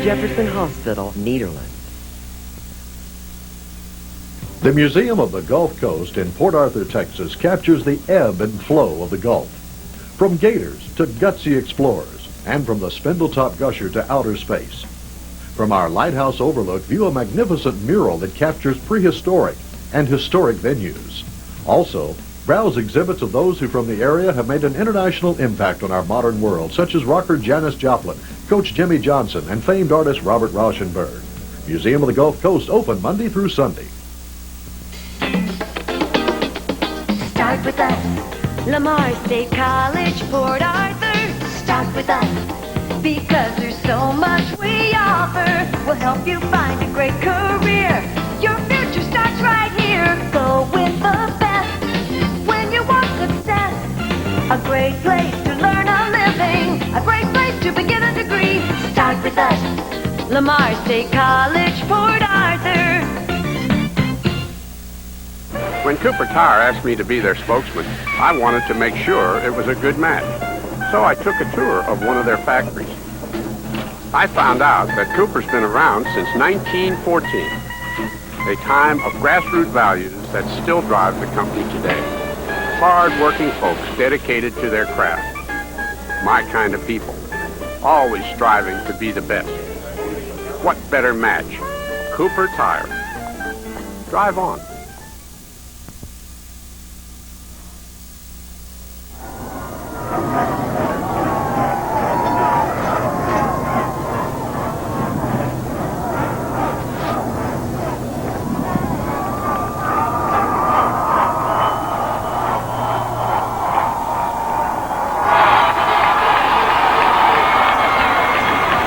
Jefferson Hospital, Nederland. The Museum of the Gulf Coast in Port Arthur, Texas captures the ebb and flow of the Gulf. From gators to gutsy explorers, and from the spindletop gusher to outer space. From our lighthouse overlook, view a magnificent mural that captures prehistoric and historic venues. Also, browse exhibits of those who from the area have made an international impact on our modern world, such as rocker Janis Joplin, Coach Jimmy Johnson, and famed artist Robert Rauschenberg. Museum of the Gulf Coast, open Monday through Sunday. Start with us, Lamar State College, Port Arthur. Start with us, because there's so much we offer. We'll help you find a great career. Your future starts right here. Go with the best when you want success. A great place to learn a living, a great place to begin a degree. Start with us, Lamar State College, Port Arthur. When Cooper Tire asked me to be their spokesman, I wanted to make sure it was a good match. So I took a tour of one of their factories. I found out that Cooper's been around since 1914, a time of grassroots values that still drive the company today. Hard-working folks dedicated to their craft. My kind of people, always striving to be the best. What better match? Cooper Tire. Drive on.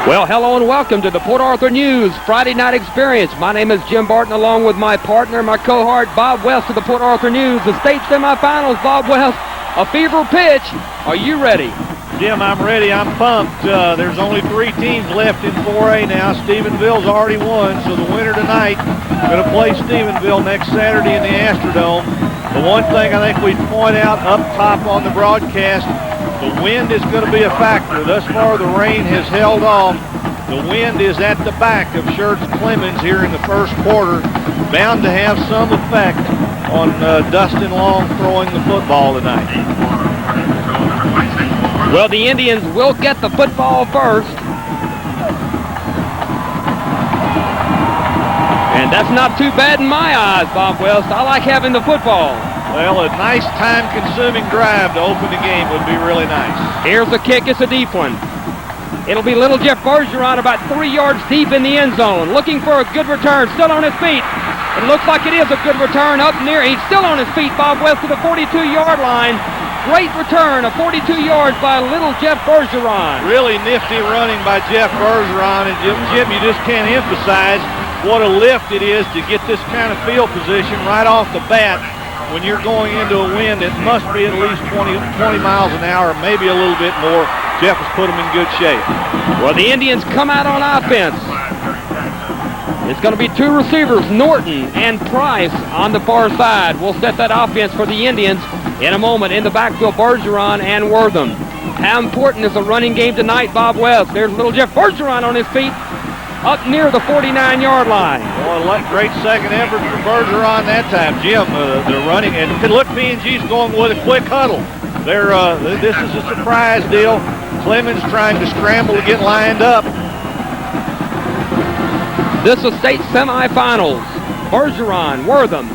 Well, hello and welcome to the Port Arthur News Friday Night Experience. My name is Jim Barton, along with my partner, my cohort, Bob West of the Port Arthur News. The state semifinals, Bob West, a fever pitch. Are you ready? Jim, I'm ready. I'm pumped. There's only 3 teams left in 4A now. Stephenville's already won, so the winner tonight going to play Stephenville next Saturday in the Astrodome. The one thing I think we'd point out up top on the broadcast, the wind is going to be a factor. Thus far, the rain has held off. The wind is at the back of Schertz Clemens here in the first quarter, bound to have some effect on Dustin Long throwing the football tonight. Well, the Indians will get the football first. And that's not too bad in my eyes, Bob West. I like having the football. Well, a nice time-consuming drive to open the game would be really nice. Here's the kick. It's a deep one. It'll be little Jeff Bergeron about 3 yards deep in the end zone, looking for a good return, still on his feet. It looks like it is a good return up near. He's still on his feet, Bob West, to the 42-yard line. Great return of 42 yards by little Jeff Bergeron. Really nifty running by Jeff Bergeron. And Jim, you just can't emphasize what a lift it is to get this kind of field position right off the bat when you're going into a wind that must be at least 20 miles an hour, maybe a little bit more. Jeff has put them in good shape. Well, the Indians come out on offense. It's going to be 2 receivers, Norton and Price, on the far side. We'll set that offense for the Indians in a moment. In the backfield, Bergeron and Wortham. How important is the running game tonight, Bob West? There's little Jeff Bergeron on his feet up near the 49-yard line. Well, great second effort from Bergeron that time. Jim, they're running. And look, PNG's going with a quick huddle. This is a surprise deal. Clemens trying to scramble to get lined up. This is state semifinals. Bergeron, Wortham.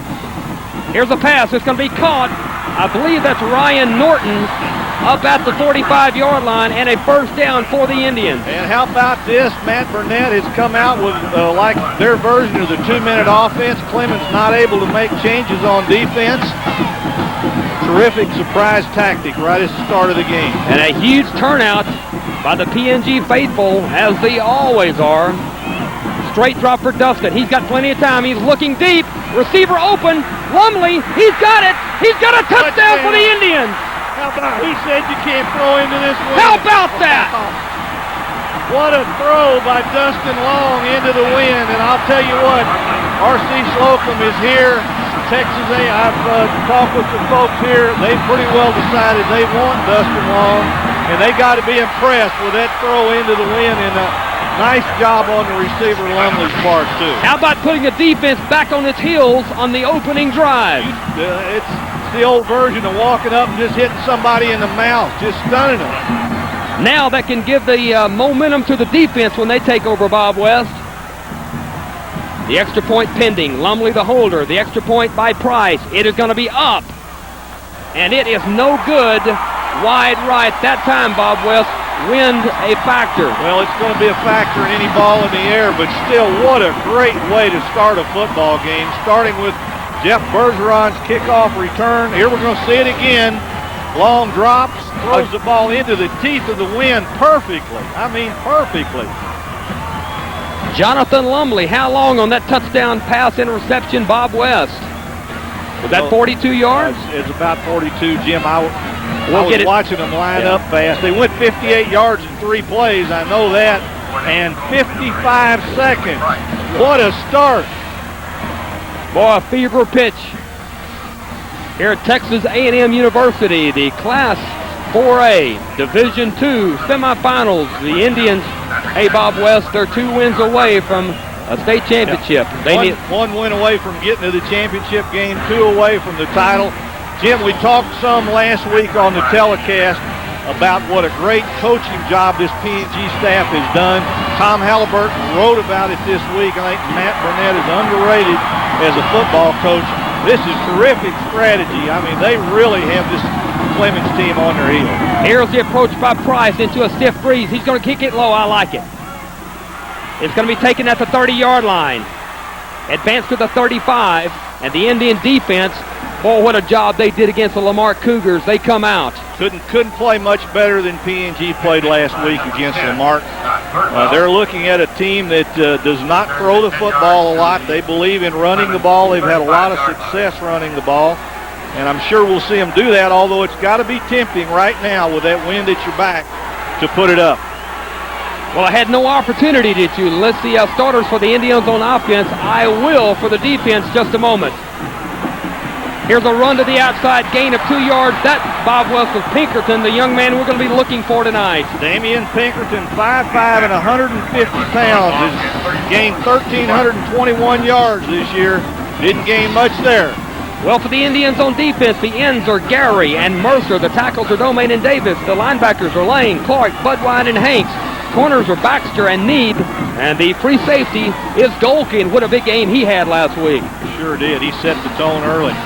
Here's a pass. It's going to be caught. I believe that's Ryan Norton up at the 45-yard line, and a first down for the Indians. And how about this? Matt Burnett has come out with like their version of the 2-minute offense. Clemens not able to make changes on defense. Terrific surprise tactic right at the start of the game. And a huge turnout by the PNG faithful, as they always are. Straight drop for Dustin. He's got plenty of time. He's looking deep. Receiver open. Lumley, he's got it. He's got a touchdown for the Indians. How about he said you can't throw into this wind? How about that? What a throw by Dustin Long into the wind. And I'll tell you what, R.C. Slocum is here. Texas A. I've talked with some folks here. They've pretty well decided they want Dustin Long, and they got to be impressed with that throw into the wind. And Nice job on the receiver Lumley's part, too. How about putting the defense back on its heels on the opening drive? It's the old version of walking up and just hitting somebody in the mouth, just stunning them. Now that can give the momentum to the defense when they take over, Bob West. The extra point pending. Lumley the holder. The extra point by Price. It is going to be up. And it is no good. Wide right. That time, Bob West, wind a factor. Well, it's going to be a factor in any ball in the air, but still, what a great way to start a football game, starting with Jeff Bergeron's kickoff return. Here we're going to see it again. Long drops, throws the ball into the teeth of the wind perfectly. I mean, perfectly. Jonathan Lumley, how long on that touchdown pass interception, Bob West? Was that 42 yards? It's about 42, Jim. I was watching them line up fast. They went 58 yards in 3 plays, I know that, and 55 seconds. What a start. Boy, a fever pitch here at Texas A&M University, the Class 4A Division II semifinals. The Indians, hey, Bob West, they're 2 wins away from a state championship. Yeah. One win away from getting to the championship game, 2 away from the title. Jim, we talked some last week on the telecast about what a great coaching job this PNG staff has done. Tom Halliburton wrote about it this week. I think Matt Burnett is underrated as a football coach. This is terrific strategy. I mean, they really have this Clemens team on their heels. Here's the approach by Price into a stiff breeze. He's going to kick it low. I like it. It's going to be taken at the 30-yard line. Advance to the 35, and the Indian defense, boy, what a job they did against the Lamar Cougars. They come out. Couldn't play much better than PNG played last week against Lamar. They're looking at a team that does not throw the football a lot. They believe in running the ball. They've had a lot of success running the ball, and I'm sure we'll see them do that, although it's got to be tempting right now with that wind at your back to put it up. Well, I had no opportunity, did you? Let's see starters for the Indians on offense. I will for the defense just a moment. Here's a run to the outside, gain of 2 yards. That, Bob West, was Pinkerton, the young man we're going to be looking for tonight. Damian Pinkerton, 5'5" and 150 pounds, has gained 1,321 yards this year. Didn't gain much there. Well, for the Indians on defense, the ends are Gary and Mercer. The tackles are Domain and Davis. The linebackers are Lane, Clark, Budwine, and Hanks. Corners are Baxter and Need. And the free safety is Golkin. What a big game he had last week. Sure did. He set the tone early.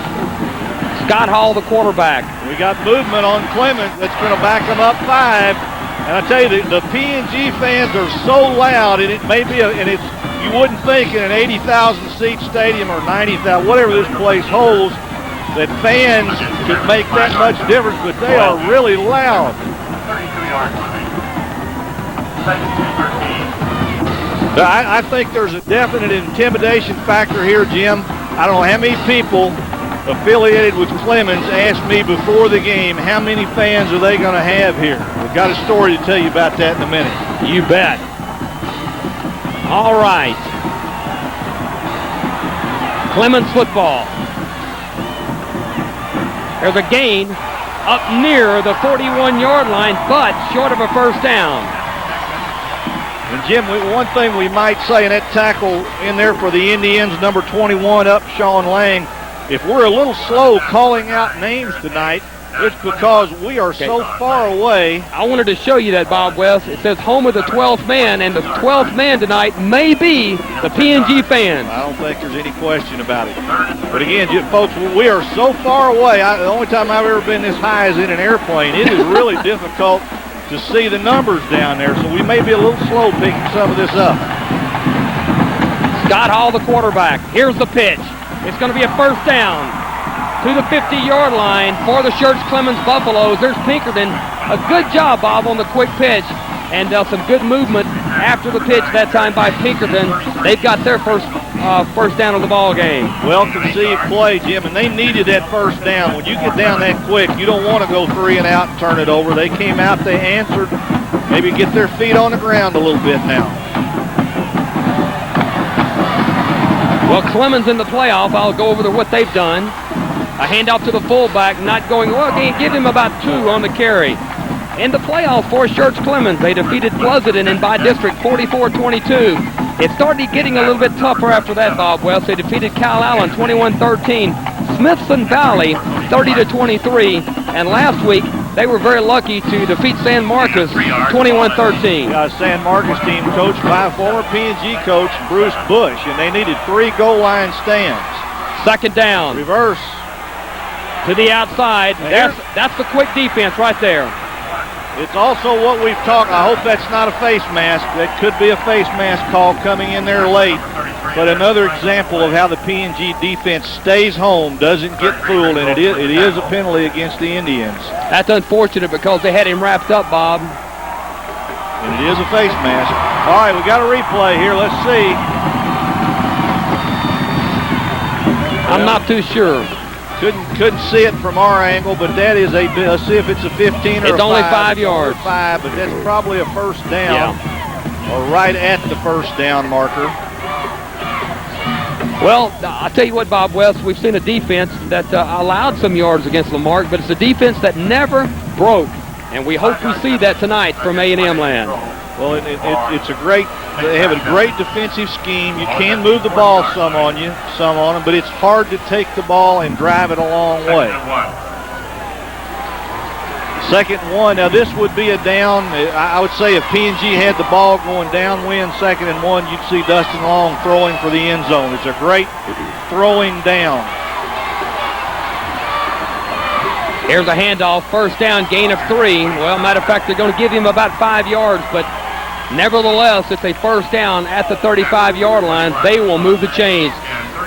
Scott Hall, the quarterback. We got movement on Clemens. That's going to back him up 5. And I tell you, the PNG fans are so loud, and it may be, you wouldn't think in an 80,000 seat stadium or 90,000, whatever this place holds, that fans could make that much difference, but they are really loud. I think there's a definite intimidation factor here, Jim. I don't know how many people affiliated with Clemens asked me before the game, how many fans are they going to have here? We've got a story to tell you about that in a minute. You bet. All right. Clemens football. There's a gain up near the 41-yard line, but short of a first down. And Jim, one thing we might say in that tackle in there for the Indians, number 21 up, Sean Lang, if we're a little slow calling out names tonight, it's because we are so far away. I wanted to show you that, Bob West. It says home of the 12th man, and the 12th man tonight may be the PNG fans. I don't think there's any question about it. But again, folks, we are so far away. The only time I've ever been this high is in an airplane. It is really difficult to see the numbers down there, so we may be a little slow picking some of this up. Scott Hall, the quarterback. Here's the pitch. It's going to be a first down to the 50-yard line for the Schertz Clemens Buffaloes. There's Pinkerton. A good job, Bob, on the quick pitch, and some good movement after the pitch that time by Pinkerton. They've got their first down of the ball game. Well conceived play, Jim, and they needed that first down. When you get down that quick, you don't want to go 3 and out and turn it over. They came out, they answered, maybe get their feet on the ground a little bit now. Well, Clemens in the playoff, I'll go over to what they've done. A handoff to the fullback, not going well. Give him about 2 on the carry. in the playoffs for Schertz Clemens. They defeated Pleasanton in by district 44-22. It started getting a little bit tougher after that, Bob Wells. They defeated Cal Allen 21-13. Smithson Valley 30-23. And last week, they were very lucky to defeat San Marcos 21-13. San Marcos team coached by former PNG coach Bruce Bush, and they needed 3 goal line stands. Second down. Reverse. To the outside. That's the quick defense right there. It's also what we've talked. I hope that's not a face mask. That could be a face mask call coming in there late. But another example of how the PNG defense stays home, doesn't get fooled, and it is a penalty against the Indians. That's unfortunate because they had him wrapped up, Bob. And it is a face mask. All right, we got a replay here. Let's see. I'm not too sure. Couldn't see it from our angle, but that is let's see if it's a 15 or it's a 5. only 5 yards. 5, but that's probably a first down. Yeah. Or right at the first down marker. Well, I'll tell you what, Bob Wells, we've seen a defense that allowed some yards against Lamarck, but it's a defense that never broke. And we hope we see that tonight from A&M land. Well, it's a great, they have a great defensive scheme. You can move the ball some on them, but it's hard to take the ball and drive it a long way. Second and 1. Now this would be a down. I would say if PNG had the ball going downwind, 2nd and 1, you'd see Dustin Long throwing for the end zone. It's a great throwing down. Here's a handoff, first down, gain of 3. Well, matter of fact, they're going to give him about 5 yards, but nevertheless, it's a first down at the 35-yard line. They will move the chains.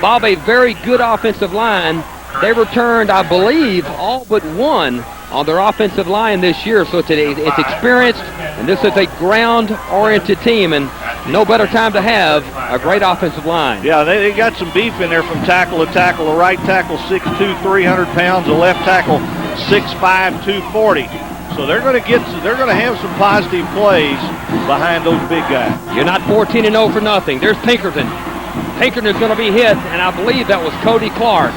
Bob, a very good offensive line. They returned, I believe, all but 1 on their offensive line this year, so it's experienced, and this is a ground-oriented team, and no better time to have a great offensive line. Yeah, they got some beef in there from tackle to tackle. The right tackle 6'2", 300 pounds. The left tackle 6'5", 240. So they're going to have some positive plays behind those big guys. You're not 14-0 for nothing. There's Pinkerton. Pinkerton's going to be hit, and I believe that was Cody Clark.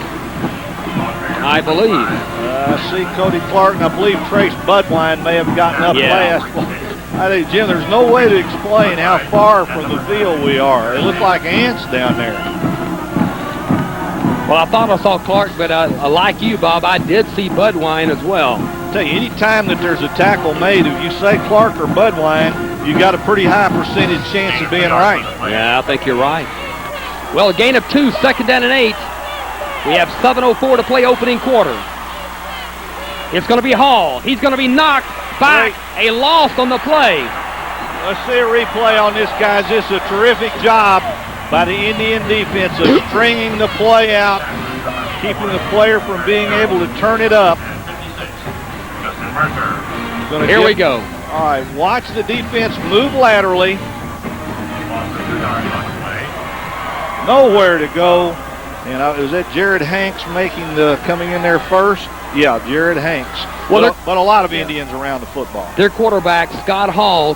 I believe. I see Cody Clark, and I believe Trace Budwine may have gotten up last. I think, Jim, there's no way to explain how far from the field we are. They look like ants down there. Well, I thought I saw Clark, but like you, Bob, I did see Budwine as well. I'll tell you, any time that there's a tackle made, if you say Clark or Budwine, you got a pretty high percentage chance of being right. Yeah, I think you're right. Well, a gain of 2, 2nd down and 8. We have 7:04 to play opening quarter. It's going to be Hall. He's going to be knocked back. A loss on the play. Let's see a replay on this, guys. This is a terrific job by the Indian defense of stringing the play out, keeping the player from being able to turn it up. Here we go. All right, watch the defense move laterally. Nowhere to go. And was that Jared Hanks coming in there first? Yeah, Jared Hanks. Well, but a lot of Indians around the football. Their quarterback, Scott Hall,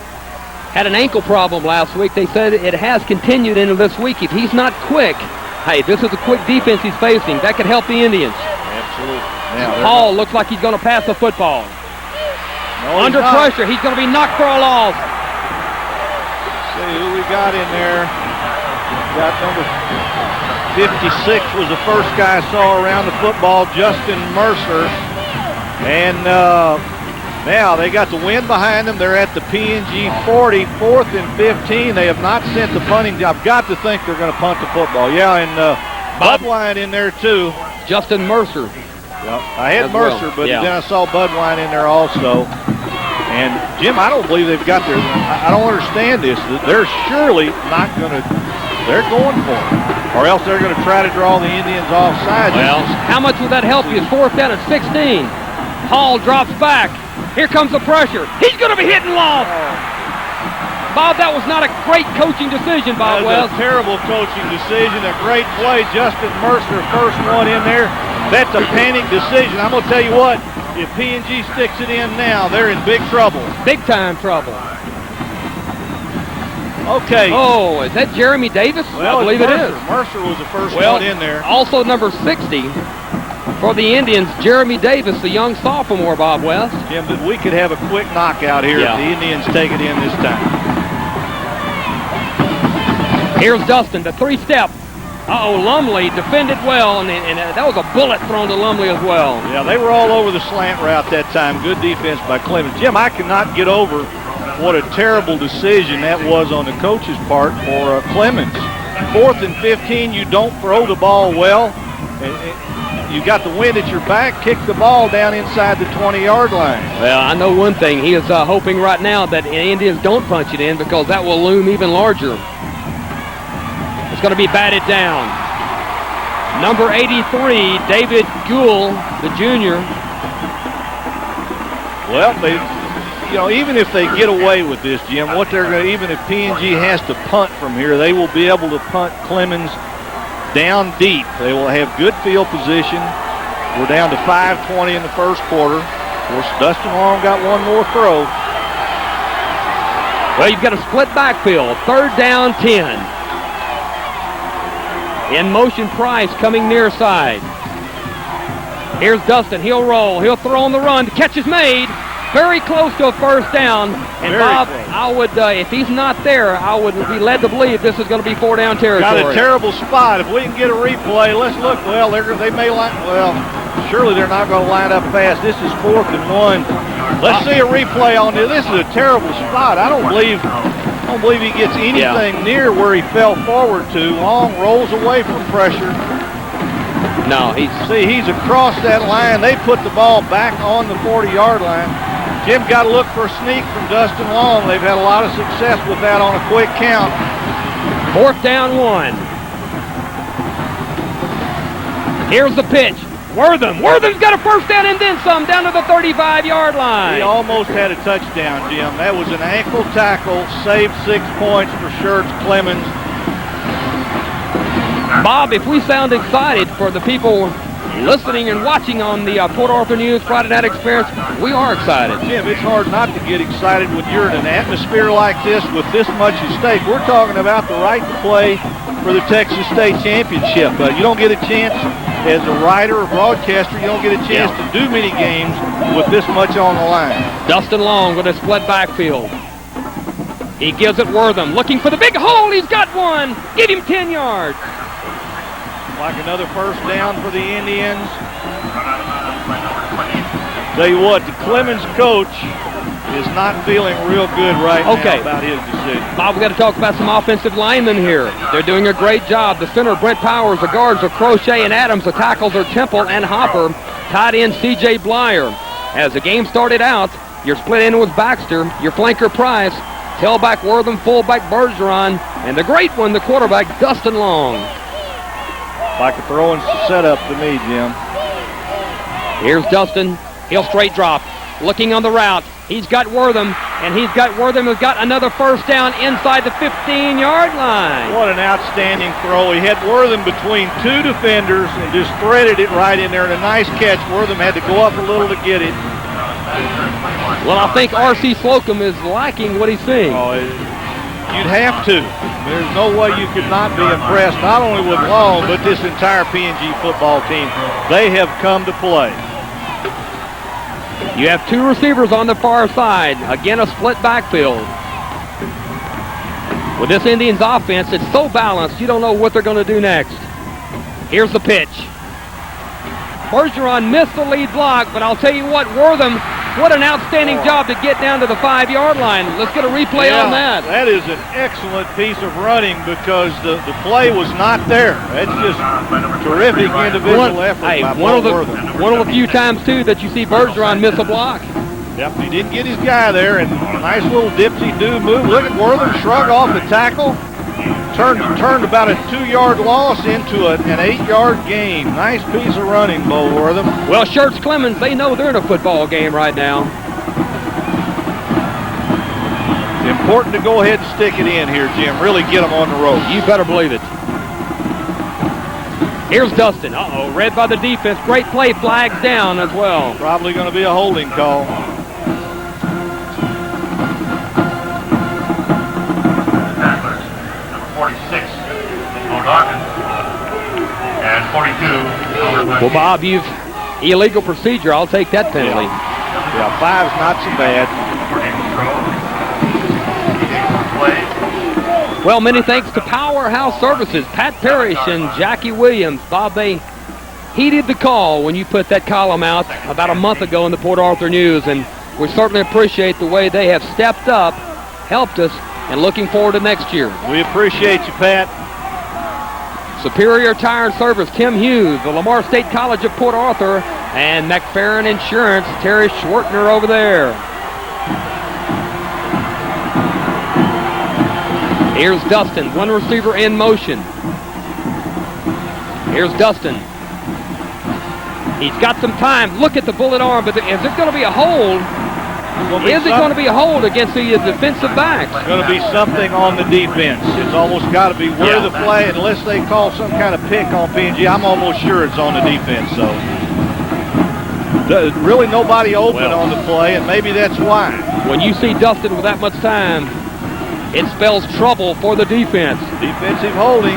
had an ankle problem last week. They said it has continued into this week. If he's not quick, hey, this is a quick defense he's facing. That could help the Indians. Absolutely. Now, Hall looks like he's going to pass the football. No, under pressure, he's going to be knocked for a loss. Let's see who we got in there. Got number 56 was the first guy I saw around the football, Justin Mercer. And now they got the wind behind them. They're at the PNG 40, 4th and 15. They have not sent the punting. I've got to think they're going to punt the football. Yeah, and Budwine in there too. Justin Mercer. Yep. I had Mercer, but then I saw Budwine in there also. And Jim, I don't believe they've got their. I don't understand this. They're surely not going to. They're going for it, or else they're going to try to draw the Indians offside. Well, how much would that help you? 4th down at 16. Hall drops back. Here comes the pressure. He's going to be hit and lost. Bob, that was not a great coaching decision, Bob Wells. A terrible coaching decision. A great play. Justin Mercer, first one in there. That's a panic decision. I'm going to tell you what. If PNG sticks it in now, they're in big trouble. Big time trouble. Okay. Oh, is that Jeremy Davis? Well, I believe it is. Mercer was the first one in there. Also number 60, for the Indians, Jeremy Davis, the young sophomore, Bob West. Jim, that we could have a quick knockout here if the Indians take it in this time. Here's Dustin, the three-step. Lumley defended well, and that was a bullet thrown to Lumley as well. Yeah, they were all over the slant route that time. Good defense by Clemens. Jim, I cannot get over what a terrible decision that was on the coach's part for Clemens. 4th and 15, you don't throw the ball well. You got the wind at your back, kick the ball down inside the 20-yard line. Well, I know one thing. He is hoping right now that the Indians don't punch it in because that will loom even larger. It's going to be batted down. Number 83, David Gould, the junior. Well, even if they get away with this, Jim, even if PNG has to punt from here, they will be able to punt Clemens down deep. They will have good field position. We're down to 5:20 in the first quarter. Of course, Dustin Long got one more throw. Well, you've got a split backfield. 3rd down, 10. In motion, Price coming near side. Here's Dustin. He'll roll. He'll throw on the run. The catch is made. Very close to a first down. And Very Bob, close. I would, if he's not there, I would be led to believe this is going to be 4-down territory. Got a terrible spot. If we can get a replay, let's look. Well, they may line. Well, surely they're not going to line up fast. This is 4th and 1. Let's see a replay on this. This is a terrible spot. I don't believe he gets anything near where he fell forward to. Long rolls away from pressure. No, he's across that line. They put the ball back on the 40-yard line. Jim got to look for a sneak from Dustin Long. They've had a lot of success with that on a quick count. 4th down, 1. Here's the pitch. Wortham's got a first down and then some down to the 35-yard line. He almost had a touchdown, Jim. That was an ankle tackle, saved 6 points for Schertz Clemens. Bob, if we sound excited for the people listening and watching on the Port Arthur News Friday Night Experience, we are excited. Jim, it's hard not to get excited when you're in an atmosphere like this with this much at stake. We're talking about the right to play for the Texas State Championship. You don't get a chance as a writer or broadcaster, you don't get a chance to do many games with this much on the line. Dustin Long with a split backfield. He gives it Wortham, looking for the big hole. He's got one. Give him 10 yards. Like another first down for the Indians. Tell you what, the Clemens coach is not feeling real good right now about his decision. Bob, we've got to talk about some offensive linemen here. They're doing a great job. The center, Brent Powers. The guards are Crochet and Adams. The tackles are Temple and Hopper. Tight end, C.J. Blyer. As the game started out, your split end was Baxter, your flanker Price, tailback Wortham, fullback Bergeron, and the great one, the quarterback, Dustin Long. Like a throwing setup to me, Jim. Here's Dustin. He'll straight drop. Looking on the route. He's got Wortham, and Wortham has got another first down inside the 15-yard line. What an outstanding throw. He had Wortham between 2 defenders and just threaded it right in there. And a nice catch. Wortham had to go up a little to get it. Well, I think R.C. Slocum is liking what he's seeing. You'd have to. There's no way you could not be impressed, not only with Long, but this entire PNG football team. They have come to play. You have 2 receivers on the far side. Again, a split backfield. With this Indians offense, it's so balanced, you don't know what they're going to do next. Here's the pitch. Bergeron missed the lead block, but I'll tell you what, Wortham, what an outstanding job to get down to the 5-yard line. Let's get a replay on that. That is an excellent piece of running because the play was not there. That's just terrific individual effort by Wortham. One of the few times, too, that you see Bergeron miss a block. Yep, he didn't get his guy there, and a nice little dipsy-do move. Look at Wortham shrug off the tackle. Turned about a 2-yard loss into an 8-yard gain. Nice piece of running, Bo Wortham. Well, Schertz Clemens, they know they're in a football game right now. It's important to go ahead and stick it in here, Jim. Really get them on the road. You better believe it. Here's Dustin. Read by the defense. Great play. Flags down as well. Probably going to be a holding call. And 42. Well, Bob, you've illegal procedure. I'll take that penalty. Yeah, 5's not so bad. Well, many thanks to Powerhouse Services, Pat Parrish and Jackie Williams. Bob, they heeded the call when you put that column out about a month ago in the Port Arthur News, and we certainly appreciate the way they have stepped up, helped us, and looking forward to next year. We appreciate you, Pat. Superior Tire and Service, Tim Hughes, the Lamar State College of Port Arthur, and McFerrin Insurance, Terry Schwartner over there. Here's Dustin, one receiver in motion. Here's Dustin. He's got some time. Look at the bullet arm, but is it going to be a hold? Is it going to be a hold against the defensive backs? It's going to be something on the defense. It's almost got to be where the play, unless they call some kind of pick on PNG. I'm almost sure it's on the defense, so. Really nobody open on the play, and maybe that's why. When you see Dustin with that much time, it spells trouble for the defense. Defensive holding.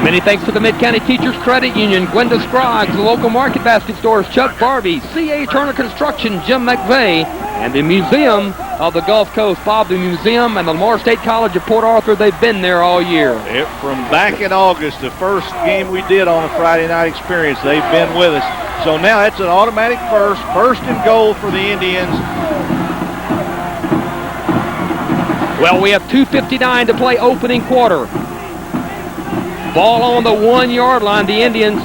Many thanks to the Mid-County Teachers Credit Union, Gwenda Scroggs, the local market basket stores, Chuck Barbie, C.A. Turner Construction, Jim McVeigh, and the Museum of the Gulf Coast. Bob, the Museum and the Lamar State College of Port Arthur, they've been there all year. From back in August, the first game we did on a Friday night experience, they've been with us. So now it's an automatic first and goal for the Indians. Well, we have 2:59 to play opening quarter. Ball on the 1 yard line. The Indians,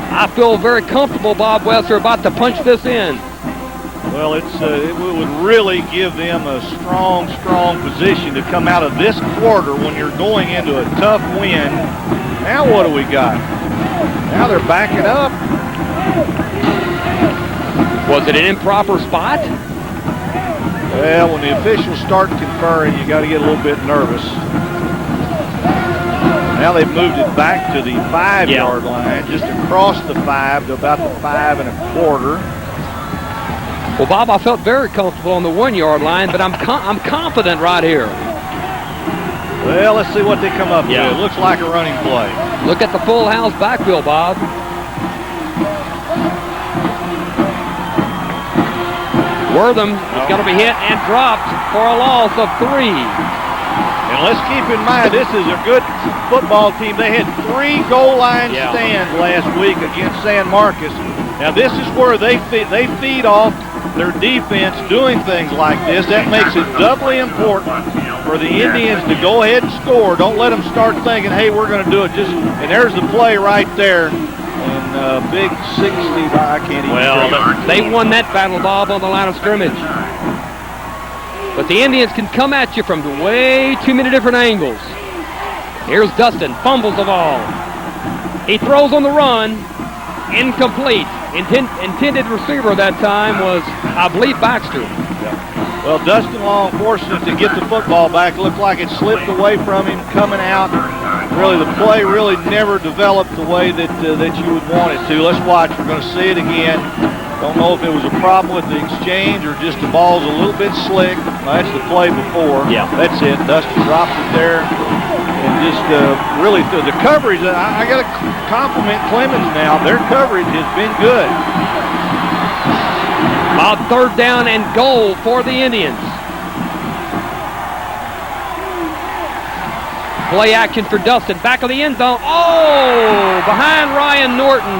I feel very comfortable, Bob West, are about to punch this in. Well, it would really give them a strong position to come out of this quarter when you're going into a tough win. Now what do we got? Now they're backing up. Was it an improper spot? Well, when the officials start conferring, you got to get a little bit nervous. Now they've moved it back to the 5 yard line, just across the 5 to about the 5 1/4. Well, Bob, I felt very comfortable on the 1 yard line, but I'm confident right here. Well, let's see what they come up with. It looks like a running play. Look at the full house backfield, Bob. Wortham is going to be hit and dropped for a loss of 3. And let's keep in mind, this is a good football team. They had 3 goal line stands last week against San Marcos. Now this is where they feed off their defense doing things like this. That makes it doubly important for the Indians to go ahead and score. Don't let them start thinking, hey, we're going to do it. And there's the play right there. And big 60, I can't even. Well, they won that battle, Bob, on the line of scrimmage. But the Indians can come at you from way too many different angles. Here's Dustin, fumbles the ball. He throws on the run, incomplete. Intended receiver that time was, I believe, Baxter. Well, Dustin Long fortunate to get the football back. Looked like it slipped away from him coming out. Really, the play really never developed the way that you would want it to. Let's watch. We're going to see it again. Don't know if it was a problem with the exchange or just the ball's a little bit slick. That's the play before. Yeah. That's it. Dustin drops it there. And just really, the coverage, I got to compliment Clemens now. Their coverage has been good. About 3rd down and goal for the Indians. Play action for Dustin. Back of the end zone. Oh! Behind Ryan Norton.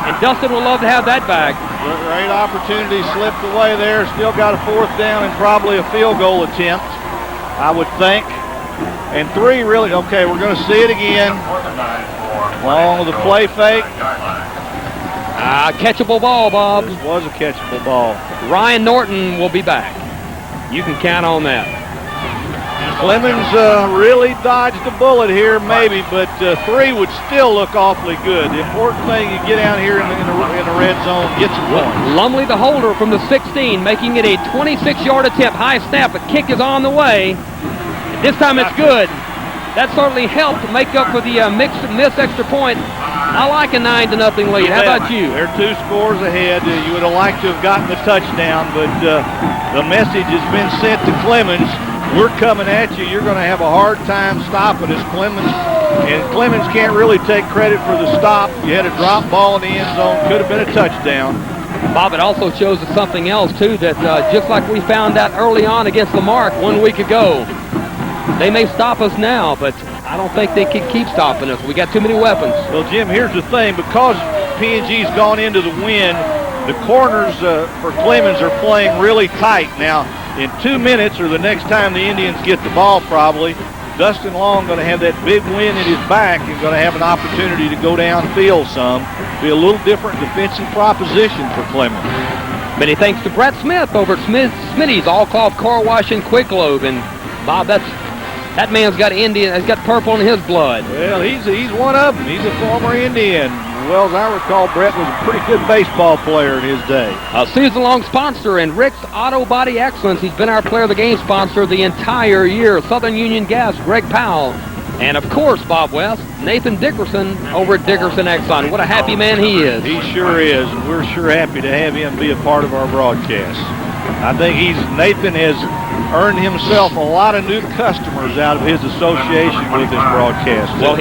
And Dustin will love to have that back. Great opportunity slipped away there. Still got a 4th down and probably a field goal attempt, I would think. And 3 really, okay, we're going to see it again. Along with the play fake. Catchable ball, Bob. This was a catchable ball. Ryan Norton will be back. You can count on that. Clemens really dodged a bullet here, maybe, but 3 would still look awfully good. The important thing, you get out here in the red zone, get some points. Lumley, the holder from the 16, making it a 26-yard attempt. High snap, a kick is on the way. This time it's good. That certainly helped make up for the missed extra point. I like a 9-0 lead. How about you? They're 2 scores ahead. You would have liked to have gotten the touchdown, but the message has been sent to Clemens. We're coming at you. You're going to have a hard time stopping us. Clemens And Clemens can't really take credit for the stop. You had a drop ball in the end zone. Could have been a touchdown. Bob, it also shows us something else, too, that just like we found out early on against Lamarck 1 week ago, they may stop us now, but I don't think they can keep stopping us. We got too many weapons. Well, Jim, here's the thing. Because PNG's gone into the wind, the corners for Clemens are playing really tight. Now, in 2 minutes, or the next time the Indians get the ball probably, Dustin Long going to have that big wind in his back and going to have an opportunity to go downfield some. Be a little different defensive proposition for Clemens. Many thanks to Brett Smith over at Smitty's All-Cloth Car Wash in Quick Lobe. And, Bob, that man's got Indian. He's got purple in his blood. Well, he's one of them. He's a former Indian. Well, as I recall, Brett was a pretty good baseball player in his day. A season-long sponsor in Rick's Auto Body Excellence. He's been our Player of the Game sponsor the entire year. Southern Union Gas, Greg Powell. And, of course, Bob West, Nathan Dickerson over at Dickerson Exxon. What a happy man he is. He sure is, and we're sure happy to have him be a part of our broadcast. I think Nathan has earned himself a lot of new customers out of his association with this broadcast. Well,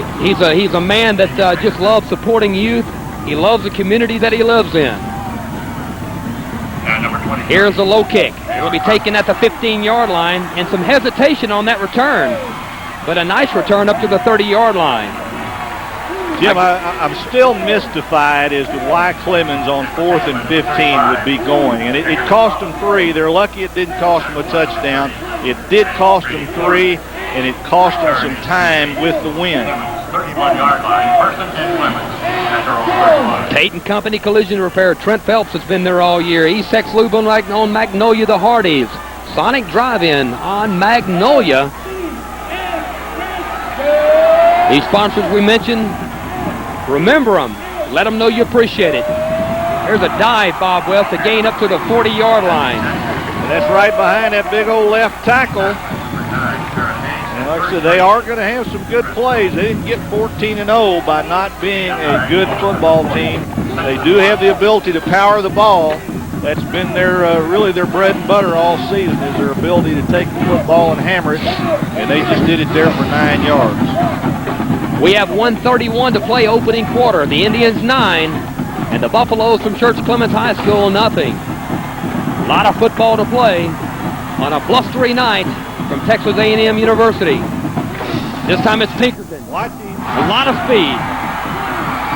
he's a man that just loves supporting youth. He loves the community that he lives in. Here's the low kick. It'll be taken at the 15-yard line, and some hesitation on that return, but a nice return up to the 30-yard line. Jim, I'm still mystified as to why Clemens on 4th and 15 would be going. And it cost them 3. They're lucky it didn't cost them a touchdown. It did cost them 3, and it cost them some time with the wind. 31-yard line, first and 10 Clemens. Tate and Company Collision Repair. Trent Phelps has been there all year. Esex Lube on Magnolia, the Hardys. Sonic Drive-In on Magnolia. These sponsors we mentioned, remember them. Let them know you appreciate it. There's a dive, Bob West, to gain up to the 40-yard line. And that's right behind that big old left tackle. And like I said, they are going to have some good plays. They didn't get 14-0 by not being a good football team. They do have the ability to power the ball. That's been really their bread and butter all season, is their ability to take the football and hammer it. And they just did it there for 9 yards. We have 1:31 to play opening quarter. The Indians 9, and the Buffaloes from Schertz Clemens High School nothing. A lot of football to play on a blustery night from Texas A&M University. This time it's Pinkerton. A lot of speed.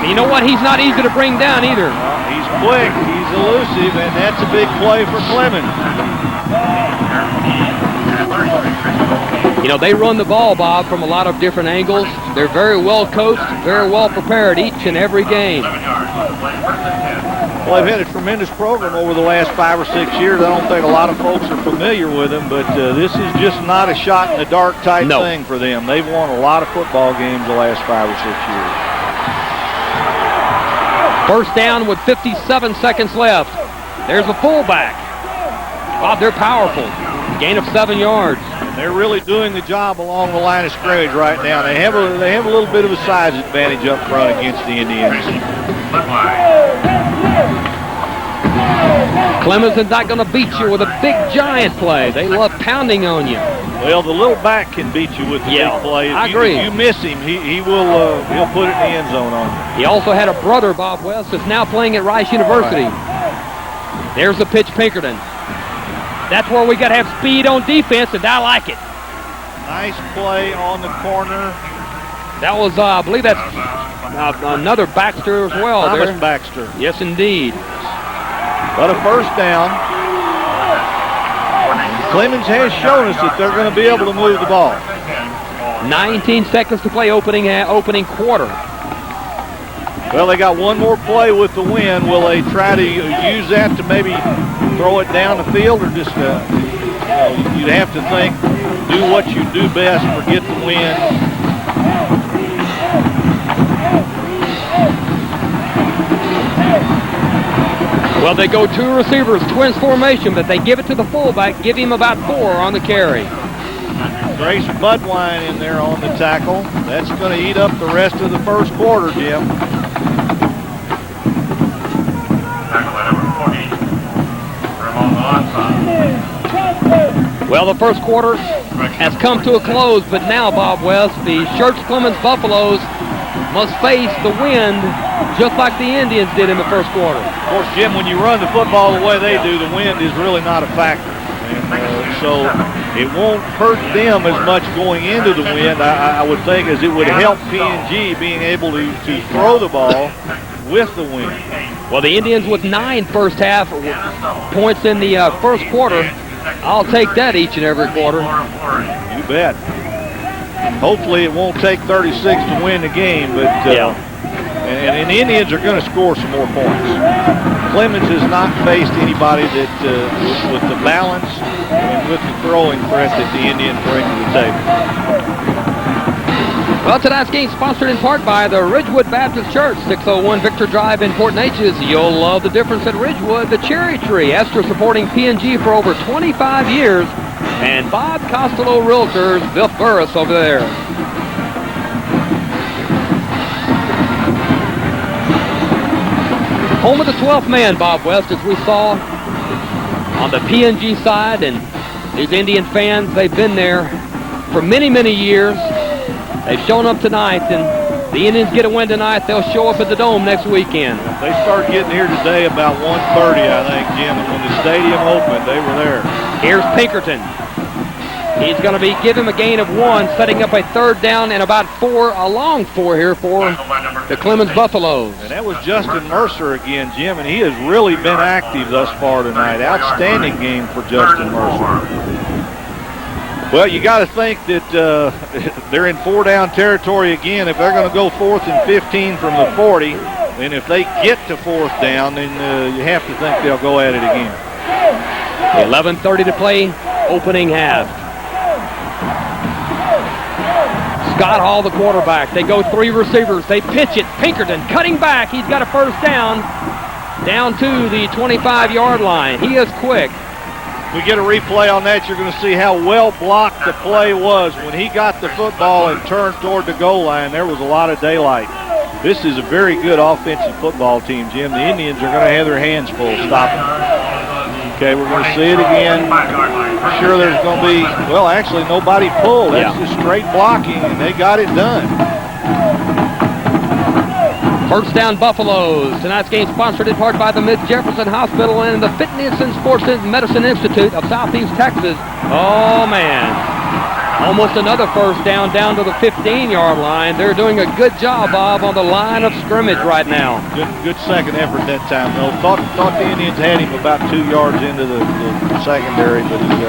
And you know what? He's not easy to bring down either. He's quick, he's elusive, and that's a big play for Clemens. You know, they run the ball, Bob, from a lot of different angles. They're very well coached, very well prepared each and every game. Well, they've had a tremendous program over the last 5 or 6 years. I don't think a lot of folks are familiar with them, but this is just not a shot-in-the-dark type thing for them. They've won a lot of football games the last 5 or 6 years. First down with 57 seconds left. There's the fullback. Bob, they're powerful. Gain of 7 yards. They're really doing the job along the line of scrimmage right now. They have a little bit of a size advantage up front against the Indians. Clemens is not going to beat you with a big giant play. They love pounding on you. Well, the little back can beat you with the big play. I agree. If you miss him, he'll put it in the end zone on you. He also had a brother, Bob West, that's now playing at Rice University. There's the pitch, Pinkerton. That's where we got to have speed on defense, and I like it. Nice play on the corner. That was, I believe that's another Baxter as well. Thomas Baxter. Yes, indeed. But a first down. Clemens has shown us that they're going to be able to move the ball. 19 seconds to play opening quarter. Well, they got one more play with the wind. Will they try to use that to maybe throw it down the field, or just you'd have to think, do what you do best, forget the wind. Well, they go 2 receivers, twins formation, but they give it to the fullback, give him about 4 on the carry. Grace Budwine in there on the tackle. That's going to eat up the rest of the first quarter, Jim. Well, the first quarter has come to a close, but now, Bob West, the Schertz Clemens Buffaloes must face the wind just like the Indians did in the first quarter. Of course, Jim, when you run the football the way they do, the wind is really not a factor. And so it won't hurt them as much going into the wind, I would think, as it would help PNG being able to throw the ball with the wind. Well, the Indians with 9 first half points in the first quarter. I'll take that each and every quarter. You bet. Hopefully it won't take 36 to win the game, but and the Indians are going to score some more points. Clemens has not faced anybody that with the balance and with the throwing threat that the Indians bring to the table. Well, tonight's game sponsored in part by the Ridgewood Baptist Church, 601 Victor Drive in Port Neches. You'll love the difference at Ridgewood. The Cherry Tree, Esther supporting PNG for over 25 years. And Bob Costello Realtors, Bill Burris over there. Home of the 12th man, Bob West, as we saw on the PNG side. And these Indian fans, they've been there for many, many years. They've shown up tonight, and the Indians get a win tonight. They'll show up at the Dome next weekend. They start getting here today about 1:30, I think, Jim. And when the stadium opened, they were there. Here's Pinkerton. He's going to be giving him a gain of 1, setting up a 3rd down and about 4, a long 4 here for the Clemens Buffaloes. And that was Justin Mercer again, Jim, and he has really been active thus far tonight. Outstanding game for Justin Mercer. Well, you got to think that they're in 4-down territory again. If they're going to go 4th and 15 from the 40, and if they get to 4th down, then you have to think they'll go at it again. 11:30 to play, opening half. Scott Hall, the quarterback. They go 3 receivers. They pitch it. Pinkerton cutting back. He's got a 1st down to the 25-yard line. He is quick. We get a replay on that, you're going to see how well blocked the play was. When he got the football and turned toward the goal line, there was a lot of daylight. This is a very good offensive football team, Jim. The Indians are going to have their hands full stopping. Okay, we're going to see it again. Sure, there's going to be, well, actually, nobody pulled. That's just straight blocking, and they got it done. 1st down, Buffaloes. Tonight's game sponsored in part by the Mid-Jefferson Hospital and the Fitness and Sports Medicine Institute of Southeast Texas. Oh, man. Almost another 1st down to the 15-yard line. They're doing a good job, Bob, on the line of scrimmage right now. Good second effort that time, though. Thought the Indians had him about 2 yards into the secondary, but he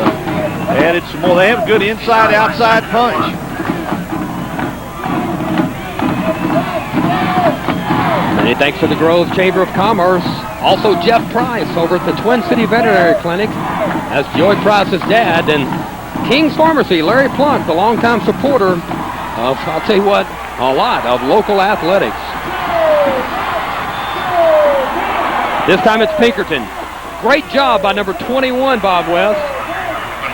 added some more. They have a good inside-outside punch. Many thanks to the Grove Chamber of Commerce. Also Jeff Price over at the Twin City Veterinary Clinic. That's Joey Price's dad. And King's Pharmacy, Larry Plunk, the longtime supporter of, I'll tell you what, a lot of local athletics. This time it's Pinkerton. Great job by number 21, Bob West.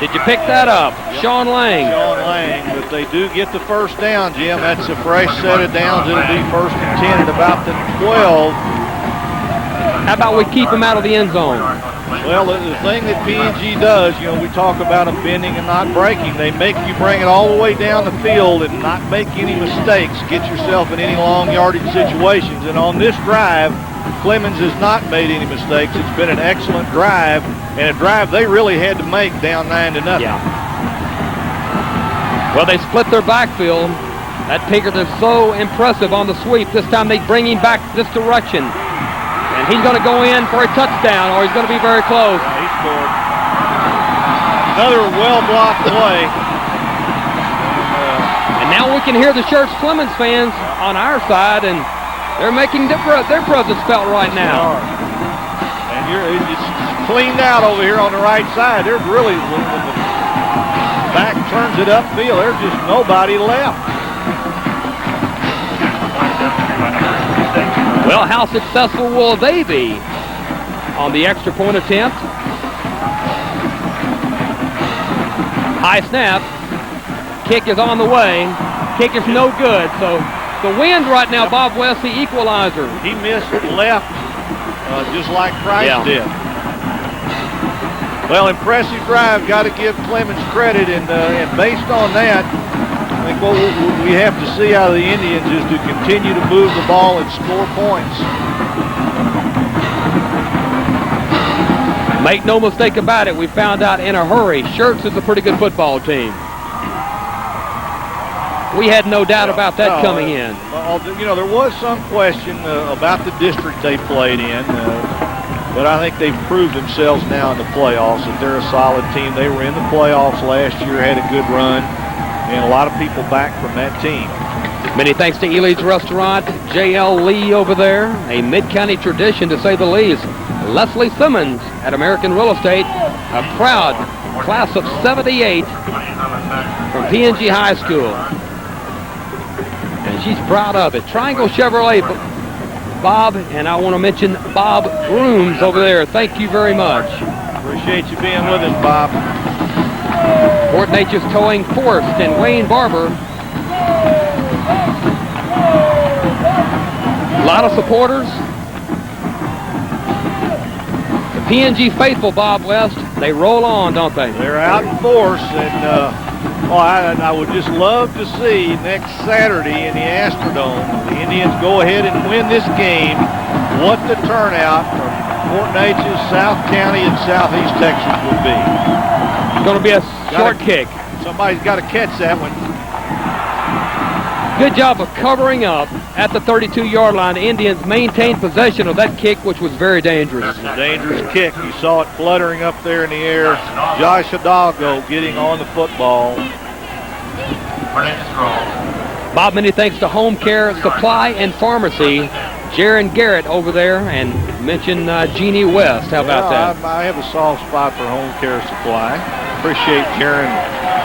Did you pick that up? Yep. Sean Lang. Sean Lang, but they do get the 1st down, Jim. That's a fresh set of downs. It'll be 1st and 10 at about the 12. How about we keep them out of the end zone? Well, the thing that PNG does, you know, we talk about them bending and not breaking. They make you bring it all the way down the field and not make any mistakes. Get yourself in any long yardage situations. And on this drive, Clemens has not made any mistakes. It's been an excellent drive, and a drive they really had to make down 9-0. Yeah. Well, they split their backfield. That Pinkerton's so impressive on the sweep. This time they bring him back this direction. And he's going to go in for a touchdown, or he's going to be very close. He scored. Another well-blocked play. And now we can hear the Schertz Clemens fans on our side, and they're making their presence felt right now. And it's cleaned out over here on the right side. There's really, when the back turns it upfield, there's just nobody left. Well, how successful will they be on the extra point attempt? High snap. Kick is on the way. Kick is no good. So the wind right now, Bob West, the equalizer. He missed left just like Price did. Well, impressive drive. Got to give Clemens credit, and based on that, I think what we have to see out of the Indians is to continue to move the ball and score points. Make no mistake about it, we found out in a hurry, Schertz is a pretty good football team. We had no doubt about that coming in. You know, there was some question about the district they played in, but I think they've proved themselves now in the playoffs that they're a solid team. They were in the playoffs last year, had a good run, and a lot of people back from that team. Many thanks to Ely's Restaurant, J.L. Lee over there, a mid-county tradition to say the least. Leslie Simmons at American Real Estate, a proud class of 78 from PNG High School. And she's proud of it. Triangle Chevrolet, Bob, and I want to mention Bob Grooms over there. Thank you very much. Appreciate you being with us, Bob. Fort Nature's Towing Forst and Wayne Barber. A lot of supporters. The PNG faithful, Bob West, they roll on, don't they? They're out in force, and I would just love to see next Saturday in the Astrodome, the Indians go ahead and win this game, what the turnout from Fort Neches, South County, and Southeast Texas would be. It's going to be a short kick. Somebody's got to catch that one. Good job of covering up at the 32-yard line. The Indians maintained possession of that kick, which was very dangerous. A dangerous kick. You saw it fluttering up there in the air. Josh Hidalgo getting on the football. Bob, many thanks to Home Care Supply and Pharmacy. Jaron Garrett over there, and mention Jeannie West. How about that? I have a soft spot for Home Care Supply. Appreciate Jaron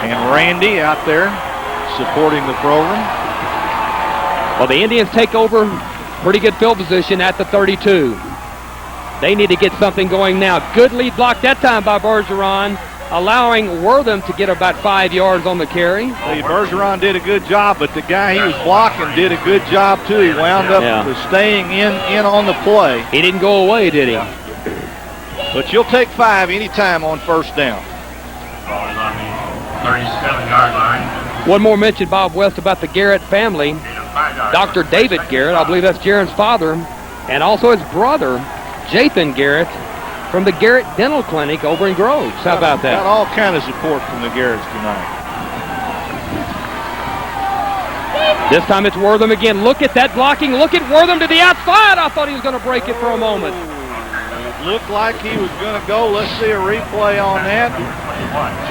and Randy out there supporting the program. Well, the Indians take over pretty good field position at the 32. They need to get something going now. Good lead block that time by Bergeron, allowing Wortham to get about 5 yards on the carry. Bergeron did a good job, but the guy he was blocking did a good job too. He wound up staying in on the play. He didn't go away, did he? But you'll take 5 anytime on first down. Ball is on the 37-yard line. One more mention, Bob West, about the Garrett family. Dr. David Garrett, I believe that's Jaron's father, and also his brother, Jathan Garrett, from the Garrett Dental Clinic over in Groves. How about that? Got all kind of support from the Garretts tonight. This time it's Wortham again. Look at that blocking. Look at Wortham to the outside. I thought he was going to break it for a moment. It looked like he was going to go. Let's see a replay on that.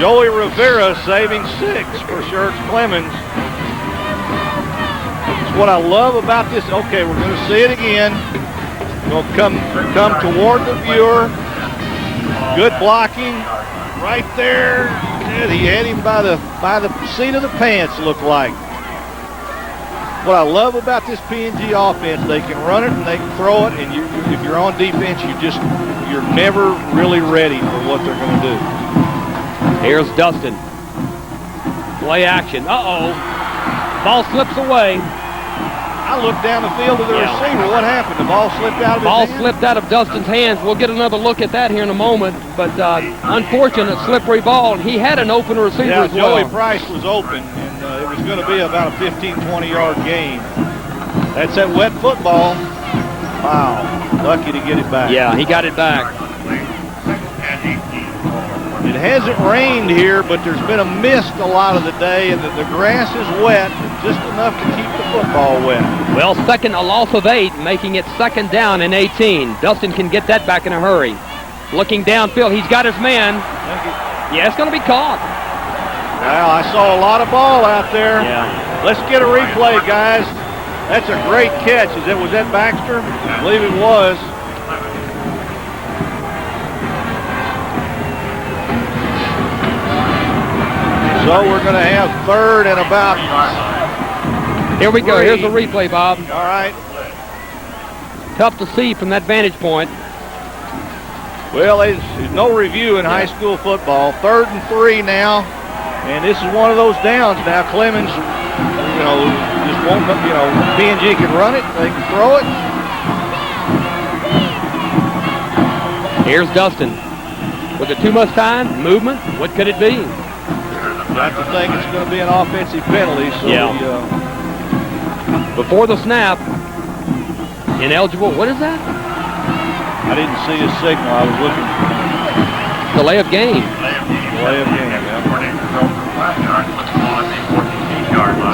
Joey Rivera saving 6 for Schertz Clemens. That's what I love about this. Okay, we're going to see it again. We'll come toward the viewer. Good blocking right there. He had him by the seat of the pants, looked like. What I love about this PNG offense, they can run it and they can throw it, and if you're on defense, you're never really ready for what they're going to do. Here's Dustin. Play action. Uh-oh. Ball slips away. I looked down the field to the receiver. What happened? The ball slipped out of his hand? Ball slipped out of Dustin's hands. We'll get another look at that here in a moment. But unfortunate slippery ball. He had an open receiver as well. Joey Price was open, and it was going to be about a 15, 20-yard game. That's that wet football. Wow. Lucky to get it back. Yeah, he got it back. It hasn't rained here, but there's been a mist a lot of the day, and the grass is wet, just enough to keep the football wet. Well, a loss of 8, making it 2nd down and 18. Dustin can get that back in a hurry. Looking downfield, he's got his man. Yeah, it's going to be caught. Well, I saw a lot of ball out there. Yeah. Let's get a replay, guys. That's a great catch. Was that Baxter? I believe it was. So we're going to have 3rd and about. Here we go. Here's the replay, Bob. All right. Tough to see from that vantage point. Well, there's no review in high school football. 3rd and 3 now, and this is one of those downs. Now Clemens, just won't. PNG can run it. They can throw it. Here's Dustin. Was it too much time? Movement? What could it be? Got to think it's going to be an offensive penalty. So before the snap, ineligible. What is that? I didn't see his signal. I was looking. Delay of game. Delay of game, yeah.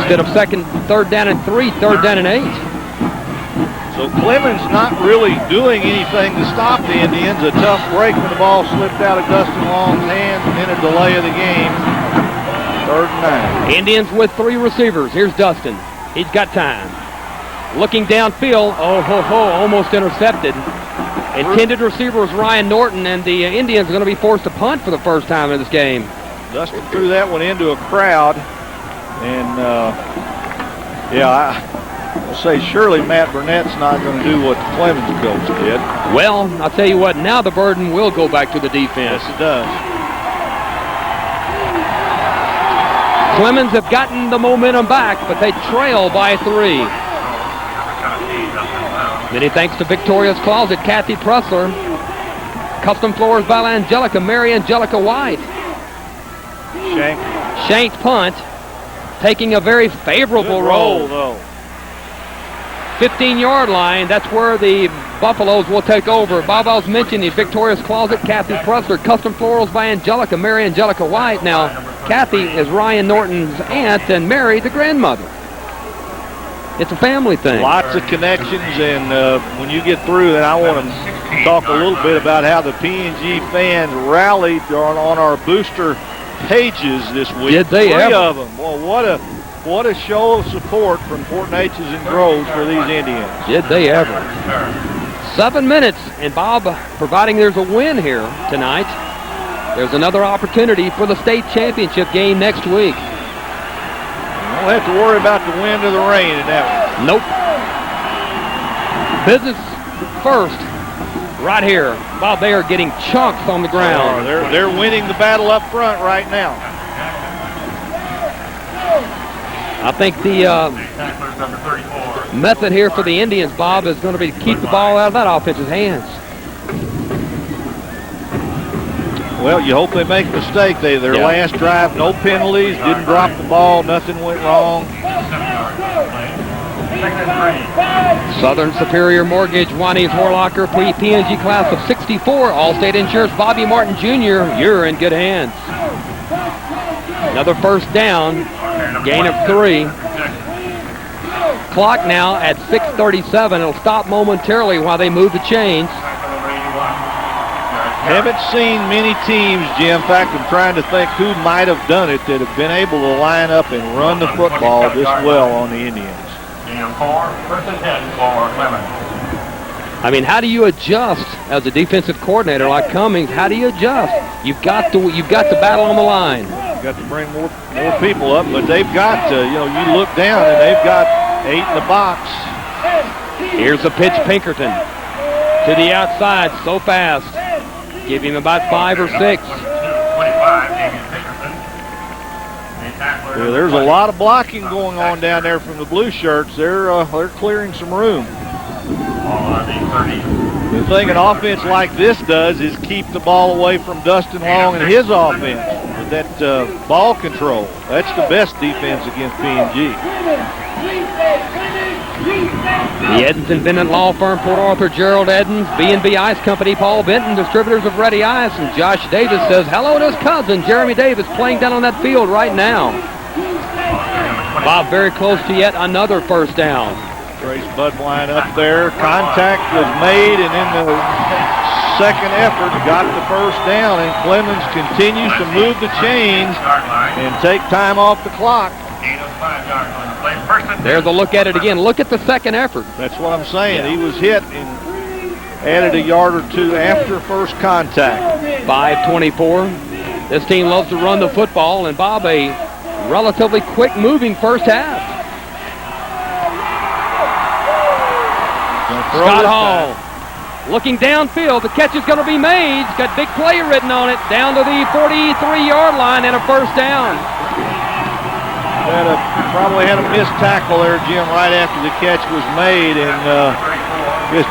Instead of third down and 3, third down and 8. So Clemens not really doing anything to stop the Indians. A tough break when the ball slipped out of Dustin Long's hands and then a delay of the game. 3rd and 9. Indians with 3 receivers. Here's Dustin. He's got time. Looking downfield. Oh, almost intercepted. Intended receiver was Ryan Norton, and the Indians are going to be forced to punt for the first time in this game. Dustin threw that one into a crowd. And, I'll say surely Matt Burnett's not going to do what the Clemens coach did. Well, I'll tell you what, now the burden will go back to the defense. Yes, it does. Clemens have gotten the momentum back, but they trail by 3. Many thanks to Victoria's Closet, Kathy Pressler. Custom Floors by Mary Angelica White. Shanked punt, taking a very favorable roll. 15-yard line, that's where the Buffaloes will take over. Bob mentioned the Victoria's Closet, Kathy Pressler. Custom Florals by Mary Angelica White. Now, Kathy is Ryan Norton's aunt and Mary the grandmother. It's a family thing. Lots of connections, and when you get through, then I want to talk a little bit about how the PNG fans rallied on our booster pages this week. Did they 3 ever? of them. Well, what a show of support from Fort Neches and Groves for these Indians. Did they ever? 7 minutes, and Bob providing there's a win here tonight. There's another opportunity for the state championship game next week. You don't have to worry about the wind or the rain in that one. Nope. Business first, right here. Bob, they are getting chunks on the ground. They're winning the battle up front right now. I think the method here for the Indians, Bob, is going to be to keep the ball out of that offense's hands. Well, you hope they make a mistake. Their last drive, no penalties, didn't drop the ball, nothing went wrong. Southern Superior Mortgage, Juanez Horlocker, PNG class of 64, Allstate Insurance, Bobby Martin Jr., you're in good hands. Another first down, gain of 3. Clock now at 6:37. It'll stop momentarily while they move the chains. Haven't seen many teams, Jim. In fact, I'm trying to think who might have done it that have been able to line up and run the football this well on the Indians. I mean, how do you adjust as a defensive coordinator like Cummings? How do you adjust? You've got the battle on the line. You've got to bring more people up, but they've got to, you look down and they've got 8 in the box. Here's a pitch, Pinkerton to the outside, so fast. Give him about 5 or 6. Yeah, there's a lot of blocking going on down there from the blue shirts. They're clearing some room. The thing an offense like this does is keep the ball away from Dustin Long and his offense. With that ball control, that's the best defense against PNG. The Edens and Bennett Law Firm, Port Arthur, Gerald Edens, B&B Ice Company, Paul Benton, distributors of Ready Ice, and Josh Davis says hello to his cousin, Jeremy Davis, playing down on that field right now. Bob very close to yet another first down. Trace Budwine up there. Contact was made, and in the second effort got the first down, and Clemens continues to move the chains and take time off the clock. There's a look at it again. Look at the second effort. That's what I'm saying. He was hit and added a yard or 2 after first contact. 5:24. This team loves to run the football, and Bob, a relatively quick-moving first half. Scott Hall looking downfield. The catch is going to be made. It's got big play written on it. Down to the 43-yard line and a first down. Probably had a missed tackle there, Jim, right after the catch was made, and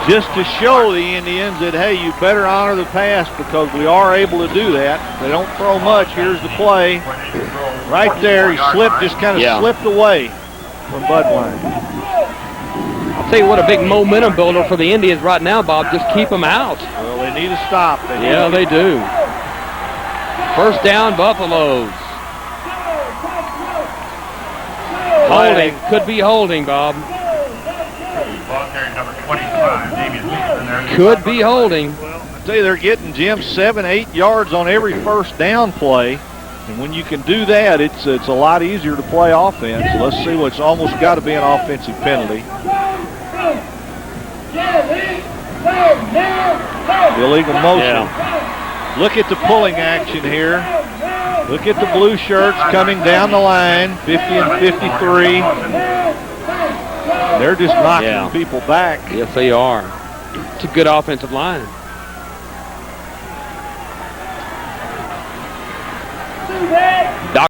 Just to show the Indians that, hey, you better honor the pass because we are able to do that. They don't throw much. Here's the play. Right there, he slipped, just kind of slipped away from Budwine. I'll tell you what, a big momentum builder for the Indians right now, Bob. Just keep them out. Well, they need to stop. They do. First down, Buffaloes. Holding. Could be holding, Bob. Could be holding. I tell you, they're getting, Jim, 7-8 yards on every first down play. And when you can do that, it's a lot easier to play offense. So let's see what's almost got to be an offensive penalty. Illegal motion. Yeah. Look at the pulling action here. Look at the blue shirts coming down the line, 50 and 53. They're just knocking people back. Yes, they are. It's a good offensive line.